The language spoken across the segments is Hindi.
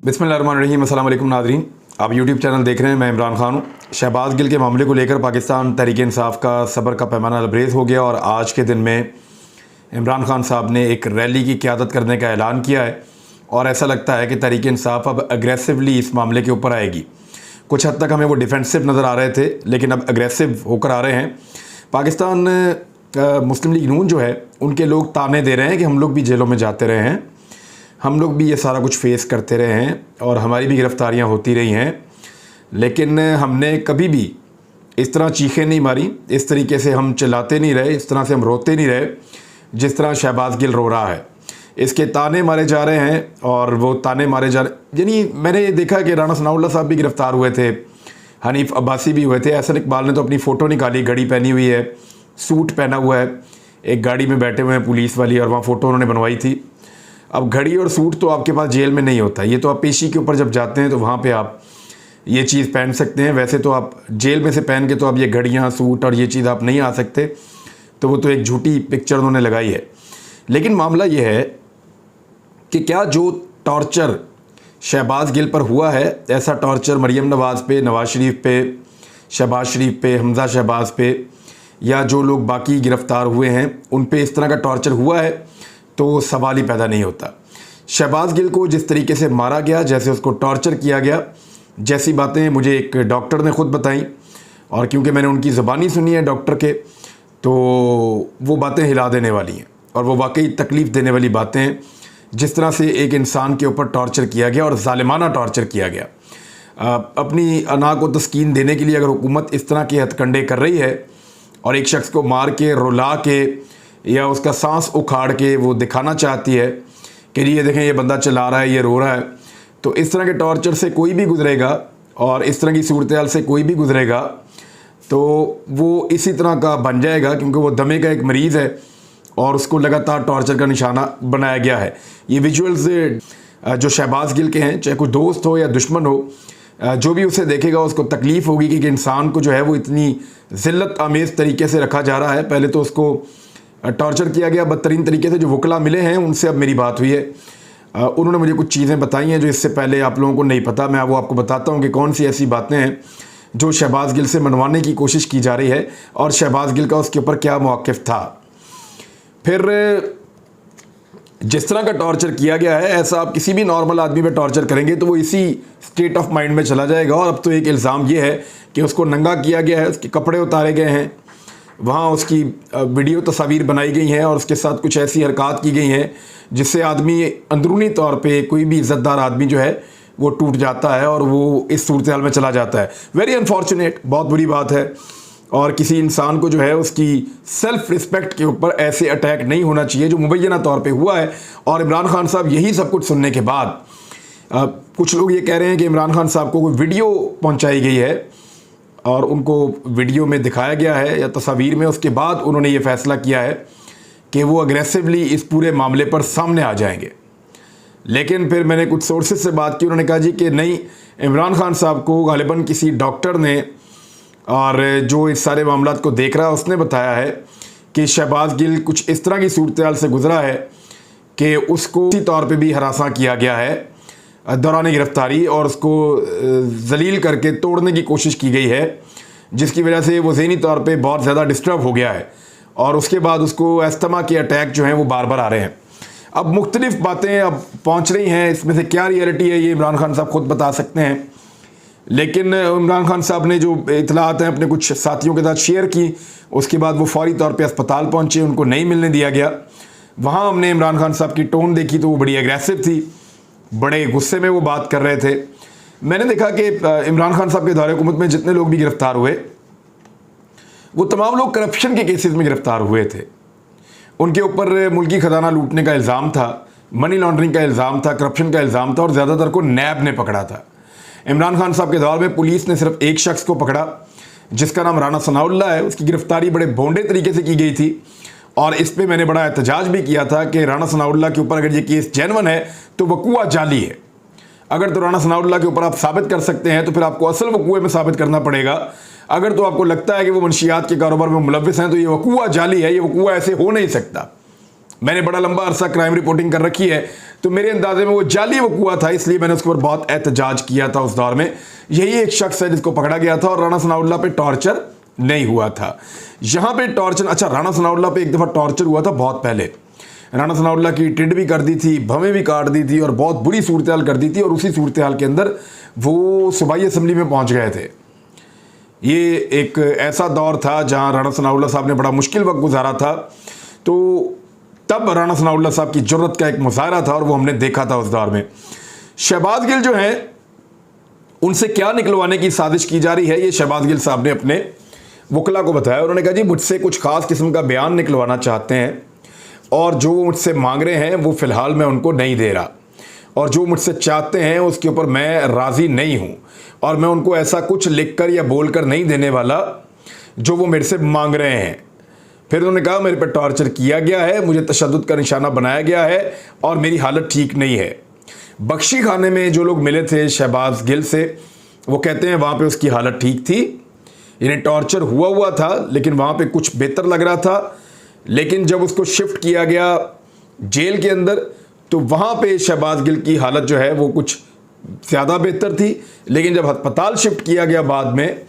बिस्मिल्लाहिर्रहमानिर्रहीम। अस्सलाम वालेकुम नाज़रीन, आप यूट्यूब चैनल देख रहे हैं। मैं इमरान खान हूँ। शहबाज गिल के मामले को लेकर पाकिस्तान तहरीक इंसाफ का सब्र का पैमाना लबरेज़ हो गया और आज के दिन में इमरान खान साहब ने एक रैली की क़यादत करने का ऐलान किया है और ऐसा लगता है कि तहरीक इंसाफ अब अग्रेसिवली इस मामले के ऊपर आएगी। कुछ हद तक हमें वो डिफेंसिव नज़र आ रहे थे, लेकिन अब अग्रेसिव होकर आ रहे हैं। पाकिस्तान मुस्लिम लीग नून जो है, उनके लोग ताने दे रहे हैं कि हम लोग भी जेलों में जाते रहे हैं, हम लोग भी ये सारा कुछ फेस करते रहे हैं और हमारी भी गिरफ़्तारियाँ होती रही हैं, लेकिन हमने कभी भी इस तरह चीखें नहीं मारी, इस तरीके से हम चिल्लाते नहीं रहे, इस तरह से हम रोते नहीं रहे जिस तरह शहबाज गिल रो रहा है। इसके ताने मारे जा रहे हैं और वो ताने मारे जा रहे, यानी मैंने देखा कि राना सनाउल्लाह साहब भी गिरफ़्तार हुए थे, हनीफ अब्बासी भी हुए थे। एहसन इकबाल ने तो अपनी फ़ोटो निकाली, घड़ी पहनी हुई है, सूट पहना हुआ है, एक गाड़ी में बैठे हुए हैं पुलिस वाली, और वहाँ फ़ोटो उन्होंने बनवाई थी। अब घड़ी और सूट तो आपके पास जेल में नहीं होता, ये तो आप पेशी के ऊपर जब जाते हैं तो वहाँ पे आप ये चीज़ पहन सकते हैं। वैसे तो आप जेल में से पहन के तो आप ये घड़ियाँ, सूट और ये चीज़ आप नहीं आ सकते, तो वो तो एक झूठी पिक्चर उन्होंने लगाई है। लेकिन मामला ये है कि क्या जो टॉर्चर शहबाज गिल पर हुआ है, ऐसा टॉर्चर मरीम नवाज़ पे, नवाज़ शरीफ पे, शहबाज शरीफ पे, हमज़ा शहबाज पे, या जो लोग बाकी गिरफ़्तार हुए हैं उन पे इस तरह का टॉर्चर हुआ है, तो सवाल ही पैदा नहीं होता। शहबाज गिल को जिस तरीके से मारा गया, जैसे उसको टॉर्चर किया गया, जैसी बातें मुझे एक डॉक्टर ने ख़ुद बताई, और क्योंकि मैंने उनकी ज़बानी सुनी है डॉक्टर के, तो वो बातें हिला देने वाली हैं और वो वाकई तकलीफ़ देने वाली बातें हैं। जिस तरह से एक इंसान के ऊपर टॉर्चर किया गया और ज़ालिमाना टॉर्चर किया गया, अपनी अना को तस्कीन देने के लिए अगर हुकूमत इस तरह के हथकंडे कर रही है और एक शख्स को मार के, रुला के या उसका सांस उखाड़ के वो दिखाना चाहती है कि ये देखें ये बंदा चिल्ला रहा है, ये रो रहा है, तो इस तरह के टॉर्चर से कोई भी गुजरेगा और इस तरह की सूरत हाल से कोई भी गुजरेगा तो वो इसी तरह का बन जाएगा, क्योंकि वो दमे का एक मरीज़ है और उसको लगातार टॉर्चर का निशाना बनाया गया है। ये विजुअल्स जो शहबाज गिल के हैं, चाहे कोई दोस्त हो या दुश्मन हो, जो भी उसे देखेगा उसको तकलीफ़ होगी कि इंसान को जो है वो इतनी ज़िल्लत आमेज़ तरीके से रखा जा रहा है। पहले तो उसको टॉर्चर किया गया बदतरीन तरीके से। जो वकला मिले हैं उनसे अब मेरी बात हुई है, उन्होंने मुझे कुछ चीज़ें बताई हैं जो इससे पहले आप लोगों को नहीं पता। मैं वो आपको बताता हूँ कि कौन सी ऐसी बातें हैं जो शहबाज गिल से मनवाने की कोशिश की जा रही है और शहबाज गिल का उसके ऊपर क्या मौक़िफ़ था। फिर जिस तरह का टॉर्चर किया गया है, ऐसा आप किसी भी नॉर्मल आदमी पे टॉर्चर करेंगे तो वो इसी स्टेट ऑफ माइंड में चला जाएगा। और अब तो एक इल्ज़ाम ये है कि उसको नंगा किया गया है, उसके कपड़े उतारे गए हैं, वहाँ उसकी वीडियो तस्वीर बनाई गई हैं और उसके साथ कुछ ऐसी हरकत की गई हैं जिससे आदमी अंदरूनी तौर पे, कोई भी इज़्ज़तदार आदमी जो है वो टूट जाता है और वो इस सूरत हाल में चला जाता है। वेरी अनफॉर्चुनेट, बहुत बुरी बात है। और किसी इंसान को जो है उसकी सेल्फ़ रिस्पेक्ट के ऊपर ऐसे अटैक नहीं होना चाहिए जो मुबैना तौर पे हुआ है। और इमरान खान साहब यही सब कुछ सुनने के बाद कुछ लोग ये कह रहे हैं कि इमरान खान साहब को कोई वीडियो पहुंचाई गई है और उनको वीडियो में दिखाया गया है या तस्वीर में, उसके बाद उन्होंने ये फ़ैसला किया है कि वो अग्रेसिवली इस पूरे मामले पर सामने आ जाएंगे। लेकिन फिर मैंने कुछ सोर्सेज से बात की, उन्होंने कहा जी कि नहीं, इमरान खान साहब को गालिबन किसी डॉक्टर ने, और जो इस सारे मामलात को देख रहा है उसने बताया है कि शहबाज गिल कुछ इस तरह की सूरत हाल से गुजरा है कि उसको इसी तौर पे भी हरासा किया गया है दौरान गिरफ़्तारी और उसको जलील करके तोड़ने की कोशिश की गई है, जिसकी वजह से वो ज़हनी तौर पे बहुत ज़्यादा डिस्टर्ब हो गया है और उसके बाद उसको अस्थमा के अटैक जो हैं वो बार बार आ रहे हैं। अब मुख्तलिफ़ बातें अब पहुँच रही हैं, इसमें से क्या रियलिटी है ये इमरान खान साहब खुद बता सकते हैं। लेकिन इमरान खान साहब ने जो इतलात हैं अपने कुछ साथियों के साथ शेयर की, उसके बाद वो फौरी तौर पे अस्पताल पहुंचे, उनको नहीं मिलने दिया गया। वहाँ हमने इमरान खान साहब की टोन देखी तो वो बड़ी एग्रेसिव थी, बड़े गुस्से में वो बात कर रहे थे। मैंने देखा कि इमरान खान साहब के दौरे हुकूमत में जितने लोग भी गिरफ़्तार हुए वो तमाम लोग करप्शन के केसेस में गिरफ़्तार हुए थे। उनके ऊपर मुल्की ख़जाना लूटने का इल्ज़ाम था, मनी लॉन्ड्रिंग का इल्ज़ाम था, करप्शन का इल्ज़ाम था और ज़्यादातर को नैब ने पकड़ा था। इमरान खान साहब के दौर में पुलिस ने सिर्फ एक शख्स को पकड़ा जिसका नाम राना सनाउल्लाह है। उसकी गिरफ़्तारी बड़े भोंडे तरीके से की गई थी और इस पे मैंने बड़ा एहतजाज भी किया था कि राना सनाउल्लाह के ऊपर अगर ये केस जेन्युइन है तो वकूआ जाली है। अगर तो राना सनाउल्लाह के ऊपर आप साबित कर सकते हैं तो फिर आपको असल वकूए में साबित करना पड़ेगा। अगर तो आपको लगता है कि वो मंशियात के कारोबार में मुलव्विस हैं तो ये वकूआ जाली है, ये वकूआ ऐसे हो नहीं सकता। मैंने बड़ा लंबा अरसा क्राइम रिपोर्टिंग कर रखी है, तो मेरे अंदाजे में वो जाली वकूआ था, इसलिए मैंने उसके ऊपर बहुत एहतजाज किया था उस दौर में। यही एक शख्स है जिसको पकड़ा गया था और राणा सनाउल्लाह पे टॉर्चर नहीं हुआ था। यहाँ पे टॉर्चर, अच्छा, राणा सनाउल्लाह पे एक दफ़ा टॉर्चर हुआ था बहुत पहले। राणा सनाउल्लाह की टिड भी कर दी थी, भवें भी काट दी थी और बहुत बुरी सूरत हाल कर दी थी, और उसी सूरत हाल के अंदर वो सूबाई असम्बली में पहुँच गए थे। ये एक ऐसा दौर था जहाँ राणा सनाउल्लाह साहब ने बड़ा मुश्किल वक्त गुजारा था, तो तब राणा सनाउल्लाह साहब की जुर्रत का एक मुजाहरा था और वो हमने देखा था उस दौर में। शहबाज गिल जो हैं, उनसे क्या निकलवाने की साजिश की जा रही है, ये शहबाज गिल साहब ने अपने वकला को बताया। उन्होंने कहा जी मुझसे कुछ खास किस्म का बयान निकलवाना चाहते हैं और जो वो मुझसे मांग रहे हैं वो फ़िलहाल मैं उनको नहीं दे रहा, और जो मुझसे चाहते हैं उसके ऊपर मैं राज़ी नहीं हूँ, और मैं उनको ऐसा कुछ लिख कर या बोल कर नहीं देने वाला जो वो मेरे से मांग रहे हैं। फिर उन्होंने कहा मेरे पर टॉर्चर किया गया है, मुझे तशद्दुद का निशाना बनाया गया है और मेरी हालत ठीक नहीं है। बख्शी खाने में जो लोग मिले थे शहबाज गिल से, वो कहते हैं वहाँ पे उसकी हालत ठीक थी, इन्हें टॉर्चर हुआ था लेकिन वहाँ पे कुछ बेहतर लग रहा था। लेकिन जब उसको शिफ्ट किया गया जेल के अंदर, तो वहाँ पे शहबाज गिल की हालत जो है वो कुछ ज़्यादा बेहतर थी। लेकिन जब अस्पताल शिफ्ट किया गया बाद में,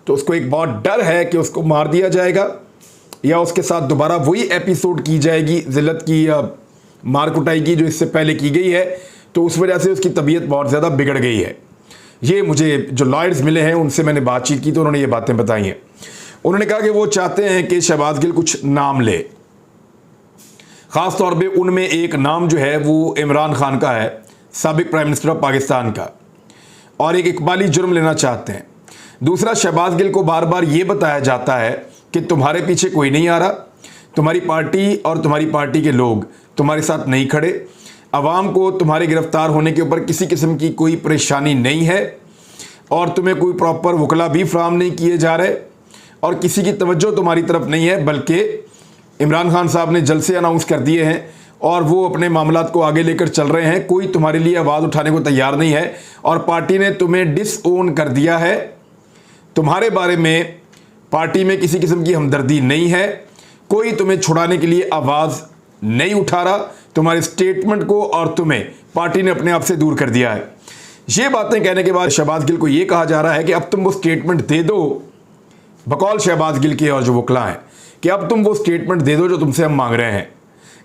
तो उसको एक बहुत डर है कि उसको मार दिया जाएगा या उसके साथ दोबारा वही एपिसोड की जाएगी जिल्लत की या मार कुटाई की जो इससे पहले की गई है। तो उस वजह से उसकी तबीयत बहुत ज़्यादा बिगड़ गई है। ये मुझे जो लॉयर्स मिले हैं उनसे मैंने बातचीत की तो उन्होंने ये बातें बताई हैं। उन्होंने कहा कि वो चाहते हैं कि शहबाज गिल कुछ नाम ले, ख़ास तौर पे उनमें एक नाम जो है वो इमरान खान का है, साबिक प्राइम मिनिस्टर ऑफ पाकिस्तान का, और एक इकबाली जुर्म लेना चाहते हैं। दूसरा, शहबाज गिल को बार बार ये बताया जाता है कि तुम्हारे पीछे कोई नहीं आ रहा, तुम्हारी पार्टी और तुम्हारी पार्टी के लोग तुम्हारे साथ नहीं खड़े, अवाम को तुम्हारे गिरफ्तार होने के ऊपर किसी किस्म की कोई परेशानी नहीं है, और तुम्हें कोई प्रॉपर वकला भी फराहम नहीं किए जा रहे, और किसी की तवज्जो तुम्हारी तरफ नहीं है, बल्कि इमरान खान साहब ने जलसे अनाउंस कर दिए हैं और वो अपने मामलात को आगे लेकर चल रहे हैं। कोई तुम्हारे लिए आवाज़ उठाने को तैयार नहीं है और पार्टी ने तुम्हें डिसओन कर दिया है। तुम्हारे बारे में पार्टी में किसी किस्म की हमदर्दी नहीं है, कोई तुम्हें छुड़ाने के लिए आवाज़ नहीं उठा रहा तुम्हारे स्टेटमेंट को, और तुम्हें पार्टी ने अपने आप से दूर कर दिया है। ये बातें कहने के बाद शहबाज गिल को ये कहा जा रहा है कि अब तुम वो स्टेटमेंट दे दो, बकौल शहबाज गिल के और जो वकला हैं, कि अब तुम वो स्टेटमेंट दे दो जो तुमसे हम मांग रहे हैं।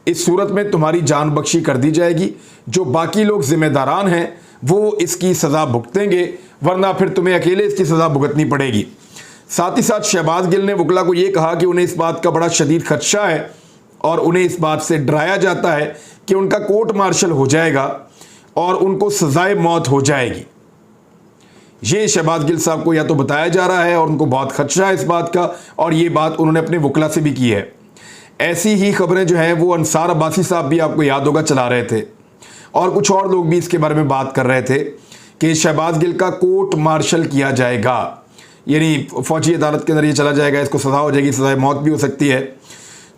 इस सूरत में तुम्हारी जान बख्शी कर दी जाएगी, जो बाकी लोग जिम्मेदारान हैं वो इसकी सज़ा भुगतेंगे, वरना फिर तुम्हें अकेले इसकी सज़ा भुगतनी पड़ेगी। साथ ही साथ शहबाज गिल ने वकला को ये कहा कि उन्हें इस बात का बड़ा शदीद खदशा है और उन्हें इस बात से डराया जाता है कि उनका कोर्ट मार्शल हो जाएगा और उनको सज़ाए मौत हो जाएगी। ये शहबाज गिल साहब को या तो बताया जा रहा है और उनको बहुत खदशा है इस बात का, और ये बात उन्होंने अपने वकला से भी की है। ऐसी ही खबरें जो हैं वो अंसार अब्बासी साहब भी आपको याद होगा चला रहे थे, और कुछ और लोग भी इसके बारे में बात कर रहे थे कि शहबाज गिल का कोर्ट मार्शल किया जाएगा, यानी फौजी अदालत के अंदर ये चला जाएगा, इसको सज़ा हो जाएगी, सज़ाए मौत भी हो सकती है।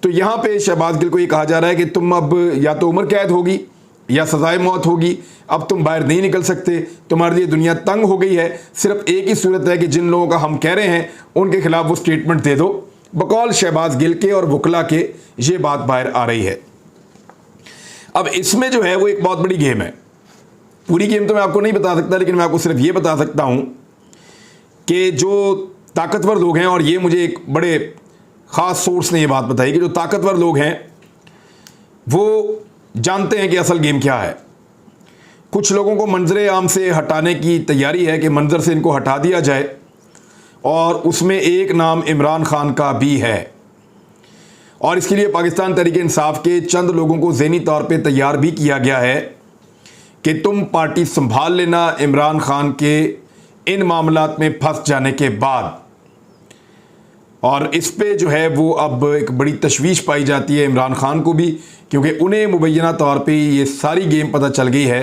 तो यहाँ पे शहबाज गिल को ये कहा जा रहा है कि तुम अब या तो उम्र कैद होगी या सज़ाए मौत होगी, अब तुम बाहर नहीं निकल सकते, तुम्हारे लिए दुनिया तंग हो गई है। सिर्फ एक ही सूरत है कि जिन लोगों का हम कह रहे हैं उनके खिलाफ वो स्टेटमेंट दे दो। बकौल शहबाज गिल के और वकला के ये बात बाहर आ रही है। अब इसमें जो है वो एक बहुत बड़ी गेम है। पूरी गेम तो मैं आपको नहीं बता सकता, लेकिन मैं आपको सिर्फ ये बता सकता हूँ कि जो ताकतवर लोग हैं, और ये मुझे एक बड़े ख़ास सोर्स ने ये बात बताई कि जो ताकतवर लोग हैं वो जानते हैं कि असल गेम क्या है। कुछ लोगों को मंजर आम से हटाने की तैयारी है कि मंजर से इनको हटा दिया जाए, और उसमें एक नाम इमरान खान का भी है, और इसके लिए पाकिस्तान तहरीक इंसाफ के चंद लोगों को ज़हनी तौर पे तैयार भी किया गया है कि तुम पार्टी संभाल लेना इमरान खान के इन मामलात में फंस जाने के बाद। और इस पे जो है वो अब एक बड़ी तशवीश पाई जाती है इमरान खान को भी, क्योंकि उन्हें मुबैना तौर पे ये सारी गेम पता चल गई है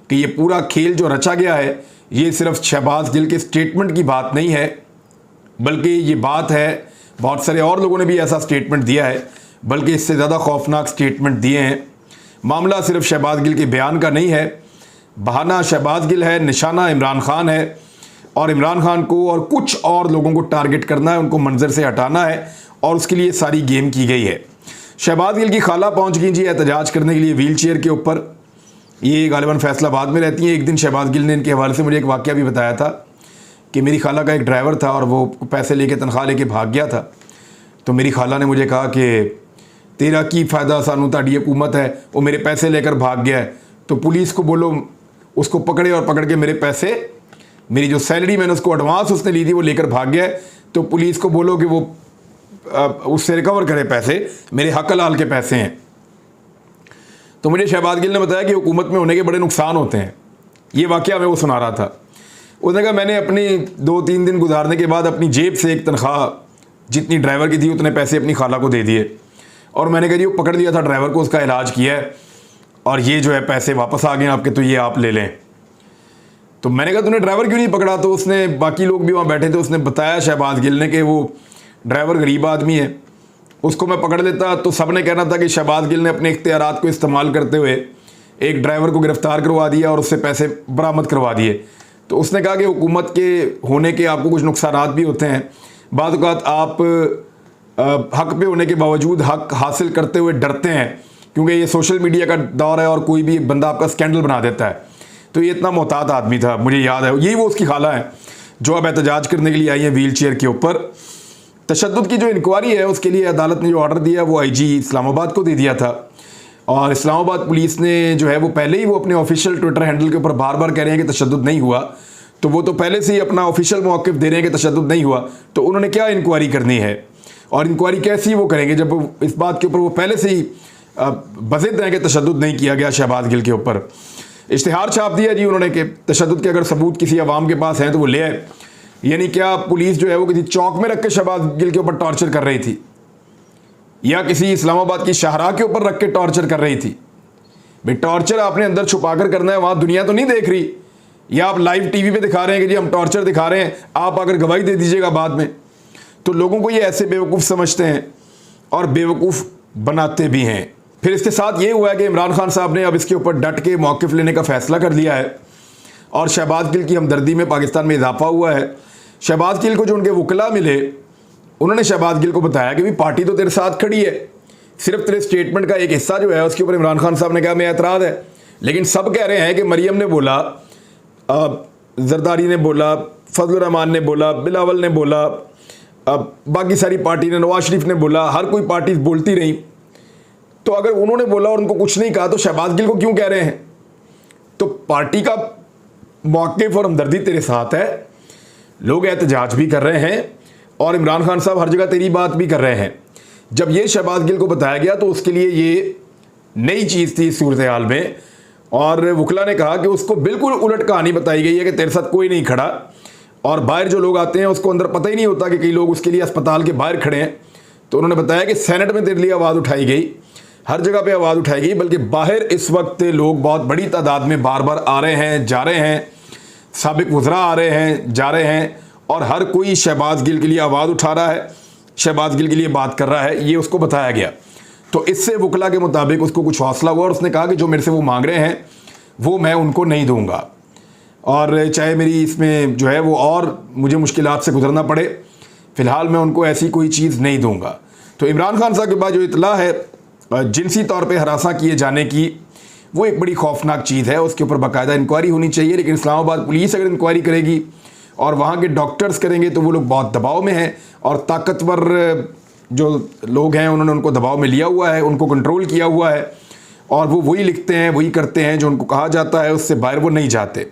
कि ये पूरा खेल जो रचा गया है ये सिर्फ शहबाज गिल के स्टेटमेंट की बात नहीं है, बल्कि ये बात है, बहुत सारे और लोगों ने भी ऐसा स्टेटमेंट दिया है, बल्कि इससे ज़्यादा खौफनाक स्टेटमेंट दिए हैं। मामला सिर्फ शहबाज गिल के बयान का नहीं है, बहाना शहबाज गिल है, निशाना इमरान खान है, और इमरान खान को और कुछ और लोगों को टारगेट करना है, उनको मंजर से हटाना है, और उसके लिए सारी गेम की गई है। शहबाज गिल की खाला पहुंच गई जी एहतजाज करने के लिए व्हील चेयर के ऊपर। ये गालिबन फैसलाबाद में रहती हैं। एक दिन शहबाज गिल ने इनके हवाले से मुझे एक वाक़या भी बताया था कि मेरी खाला का एक ड्राइवर था और वो पैसे लेके तनख्वाह लेके भाग गया था। तो मेरी खाला ने मुझे कहा कि तेरा की फ़ायदा, सानू ताड़ी हुकूमत है, वो मेरे पैसे लेकर भाग गया है, तो पुलिस को बोलो उसको पकड़े और पकड़ के मेरे पैसे, मेरी जो सैलरी मैंने उसको एडवांस उसने ली थी वो लेकर भाग गया है, तो पुलिस को बोलो कि वो उससे रिकवर करे पैसे, मेरे हक हलाल के पैसे हैं। तो मुझे शहबाज गिल ने बताया कि हुकूमत में होने के बड़े नुकसान होते हैं। ये वाक़या मैं वो सुना रहा था। उसने कहा मैंने अपनी 2-3 दिन गुजारने के बाद अपनी जेब से एक तनख्वाह जितनी ड्राइवर की थी उतने पैसे अपनी खाला को दे दिए और मैंने कहा जी वो पकड़ लिया था ड्राइवर को, उसका इलाज किया है और ये जो है पैसे वापस आ गए आपके, तो ये आप ले लें। तो मैंने कहा तूने ड्राइवर क्यों नहीं पकड़ा? तो उसने, बाकी लोग भी वहाँ बैठे थे, उसने बताया शहबाज गिल ने कि वो ड्राइवर गरीब आदमी है, उसको मैं पकड़ लेता तो सब ने कहना था कि शहबाज गिल ने अपने इख्तियारात को इस्तेमाल करते हुए एक ड्राइवर को गिरफ़्तार करवा दिया और उससे पैसे बरामद करवा दिए। तो उसने कहा कि हुकूमत के होने के आपको कुछ नुकसानात भी होते हैं। बाद औक़ात आप हक पे होने के बावजूद हक हासिल करते हुए डरते हैं क्योंकि ये सोशल मीडिया का दौर है और कोई भी बंदा आपका स्कैंडल बना देता है। तो ये इतना मोहतात आदमी था, मुझे याद है। यही वो उसकी खाला है जो अब एहतजाज करने के लिए आई है व्हील चेयर के ऊपर। तशद्दुद की जो इंक्वायरी है उसके लिए अदालत ने जो ऑर्डर दिया वो आईजी इस्लामाबाद को दे दिया था और इस्लामाबाद पुलिस ने जो है वो पहले ही वो अपने ऑफिशियल ट्विटर हैंडल के ऊपर बार बार कह रहे हैं कि तशद्दुद नहीं हुआ, तो वो तो पहले से ही अपना ऑफिशियल मौक़िफ़ दे रहे हैं कि तशद्दुद नहीं हुआ। तो उन्होंने क्या इंक्वायरी करनी है और इंक्वायरी कैसी वो करेंगे जब इस बात के ऊपर वो पहले से ही बज़िद हैं कि तशद्दुद नहीं किया गया शहबाज गिल के ऊपर। इश्तिहार छाप दिया जी उन्होंने कि तशद्दुद के अगर सबूत किसी अवाम के पास हैं तो वो ले आए। यानी क्या पुलिस जो है वो किसी चौक में रख के शहबाज गिल के ऊपर टॉर्चर कर रही थी या किसी इस्लामाबाद की शाहराह के ऊपर रख के टॉर्चर कर रही थी? भाई टॉर्चर आपने अंदर छुपा कर करना है, वहाँ दुनिया तो नहीं देख रही, या आप लाइव टीवी पे दिखा रहे हैं कि जी हम टॉर्चर दिखा रहे हैं, आप अगर गवाही दे दीजिएगा बाद में। तो लोगों को ये ऐसे बेवकूफ़ समझते हैं और बेवकूफ़ बनाते भी हैं। फिर इसके साथ ये हुआ है कि इमरान खान साहब ने अब इसके ऊपर डट के मौक़िफ़ लेने का फ़ैसला कर लिया है और शहबाज गिल की हमदर्दी में पाकिस्तान में इजाफा हुआ है। शहबाज गिल को जो उनके वकला मिले उन्होंने शहबाज गिल को बताया कि भाई पार्टी तो तेरे साथ खड़ी है, सिर्फ तेरे स्टेटमेंट का एक हिस्सा जो है उसके ऊपर इमरान खान साहब ने कहा मैं एतराज़ है। लेकिन सब कह रहे हैं कि मरियम ने बोला, जरदारी ने बोला, फजल रहमान ने बोला, बिलावल ने बोला, बाकी सारी पार्टी ने, नवाज शरीफ ने बोला, हर कोई पार्टी बोलती रही। तो अगर उन्होंने बोला और उनको कुछ नहीं कहा तो शहबाज गिल को क्यों कह रहे हैं? तो पार्टी का मौक़िफ़ और हमदर्दी तेरे साथ है, लोग एहतजाज भी कर रहे हैं और इमरान खान साहब हर जगह तेरी बात भी कर रहे हैं। जब ये शहबाज गिल को बताया गया तो उसके लिए ये नई चीज़ थी सूरत हाल में और वकला ने कहा कि उसको बिल्कुल उलट कहानी बताई गई है कि तेरे साथ कोई नहीं खड़ा और बाहर जो लोग आते हैं उसको अंदर पता ही नहीं होता कि कई लोग उसके लिए अस्पताल के बाहर खड़े हैं। तो उन्होंने बताया कि सेनेट में तेरे लिए आवाज़ उठाई गई, हर जगह पे आवाज़ उठाई गई, बल्कि बाहर इस वक्त लोग बहुत बड़ी तादाद में बार बार आ रहे हैं, जा रहे हैं, साबिक वज़रा आ रहे हैं, जा रहे हैं और हर कोई शहबाज गिल के लिए आवाज़ उठा रहा है, शहबाज गिल के लिए बात कर रहा है। ये उसको बताया गया। तो इससे वकला के मुताबिक उसको कुछ हौसला हुआ और उसने कहा कि जो मेरे से वो मांग रहे हैं वो मैं उनको नहीं दूंगा और चाहे मेरी इसमें जो है वो और मुझे मुश्किलात से गुजरना पड़े, फ़िलहाल मैं उनको ऐसी कोई चीज़ नहीं दूंगा। तो इमरान खान साहब के बाद जो इतला है जिनसी तौर पे हरासा किए जाने की, वो एक बड़ी खौफनाक चीज़ है, उसके ऊपर बाकायदा इंक्वायरी होनी चाहिए। लेकिन इस्लामाबाद पुलिस अगर इंक्वायरी करेगी और वहाँ के डॉक्टर्स करेंगे तो वो लोग बहुत दबाव में हैं और ताकतवर जो लोग हैं उन्होंने उनको दबाव में लिया हुआ है, उनको कंट्रोल किया हुआ है और वो वही लिखते हैं, वही करते हैं जो उनको कहा जाता है, उससे बाहर वो नहीं जाते।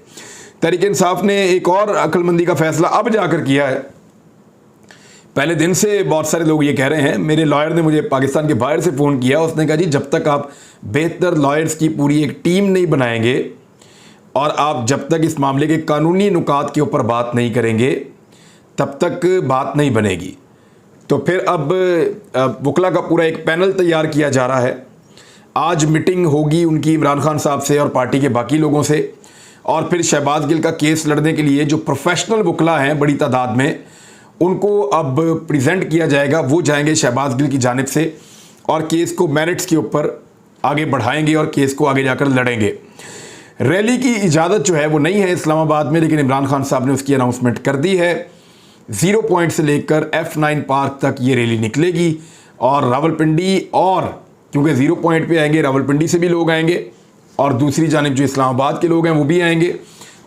तहरीक इंसाफ ने एक और अक्लमंदी का फ़ैसला अब जाकर किया है। पहले दिन से बहुत सारे लोग ये कह रहे हैं, मेरे लॉयर ने मुझे पाकिस्तान के बाहर से फ़ोन किया, उसने कहा जी जब तक आप बेहतर लॉयर्स की पूरी एक टीम नहीं बनाएंगे और आप जब तक इस मामले के कानूनी नुकात के ऊपर बात नहीं करेंगे तब तक बात नहीं बनेगी। तो फिर अब वकला का पूरा एक पैनल तैयार किया जा रहा है। आज मीटिंग होगी उनकी इमरान खान साहब से और पार्टी के बाकी लोगों से और फिर शहबाज गिल का केस लड़ने के लिए जो प्रोफेशनल वकला हैं बड़ी तादाद में उनको अब प्रेजेंट किया जाएगा। वो जाएंगे शहबाज गिल की जानिब से और केस को मेरिट्स के ऊपर आगे बढ़ाएंगे और केस को आगे जाकर लड़ेंगे। रैली की इजाज़त जो है वो नहीं है इस्लामाबाद में, लेकिन इमरान खान साहब ने उसकी अनाउंसमेंट कर दी है। 0 पॉइंट से लेकर F9 पार्क तक ये रैली निकलेगी और रावलपिंडी, और क्योंकि ज़ीरो पॉइंट पे आएंगे, रावलपिंडी से भी लोग आएंगे और दूसरी जानिब जो इस्लामाबाद के लोग हैं वो भी आएंगे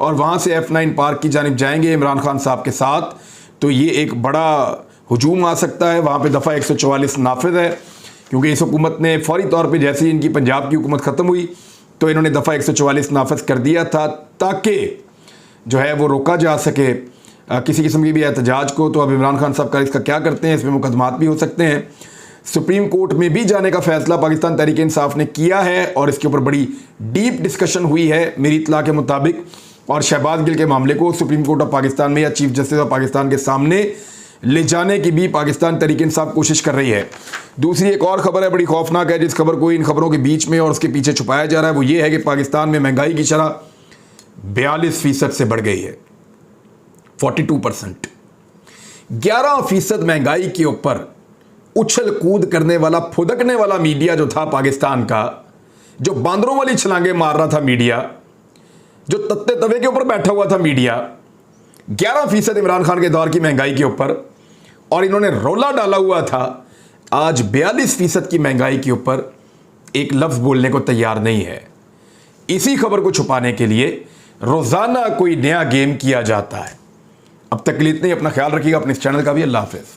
और वहाँ से F9 पार्क की जानिब जाएंगे इमरान खान साहब के साथ। तो ये एक बड़ा हुजूम आ सकता है। वहाँ पे दफ़ा 144 नाफिज है, क्योंकि इस हुकूमत ने फौरी तौर पे जैसे ही इनकी पंजाब की हुकूमत ख़त्म हुई तो इन्होंने दफ़ा 144 नाफिज कर दिया था, ताकि जो है वो रोका जा सके किसी किस्म की भी एहतजाज को। तो अब इमरान खान साहब का इसका क्या करते हैं, इसमें मुकदमात भी हो सकते हैं। सुप्रीम कोर्ट में भी जाने का फैसला पाकिस्तान तहरीक इंसाफ ने किया है और इसके ऊपर बड़ी डीप डिस्कशन हुई है मेरी इत्तला के मुताबिक। और शहबाज गिल के मामले को सुप्रीम कोर्ट ऑफ पाकिस्तान में या चीफ जस्टिस ऑफ पाकिस्तान के सामने ले जाने की भी पाकिस्तान तहरीक इंसाफ कोशिश कर रही है। दूसरी एक और खबर है, बड़ी खौफनाक है, जिस खबर को इन खबरों के बीच में और उसके पीछे छुपाया जा रहा है, वो ये है कि पाकिस्तान में महंगाई की शरह 42% से बढ़ गई है, 42%। 11% महंगाई के ऊपर उछल कूद करने वाला, फुदकने वाला मीडिया जो था पाकिस्तान का, जो बांदरों वाली छलांगे मार रहा था मीडिया, जो तत्ते तवे के ऊपर बैठा हुआ था मीडिया, 11% इमरान खान के दौर की महंगाई के ऊपर, और इन्होंने रौला डाला हुआ था, आज 42% की महंगाई के ऊपर एक लफ्ज़ बोलने को तैयार नहीं है। इसी खबर को छुपाने के लिए रोज़ाना कोई नया गेम किया जाता है। अब तक के लिए इतना ही। अपना ख्याल रखिएगा, अपने इस चैनल का भी। अल्लाह हाफ़िज़।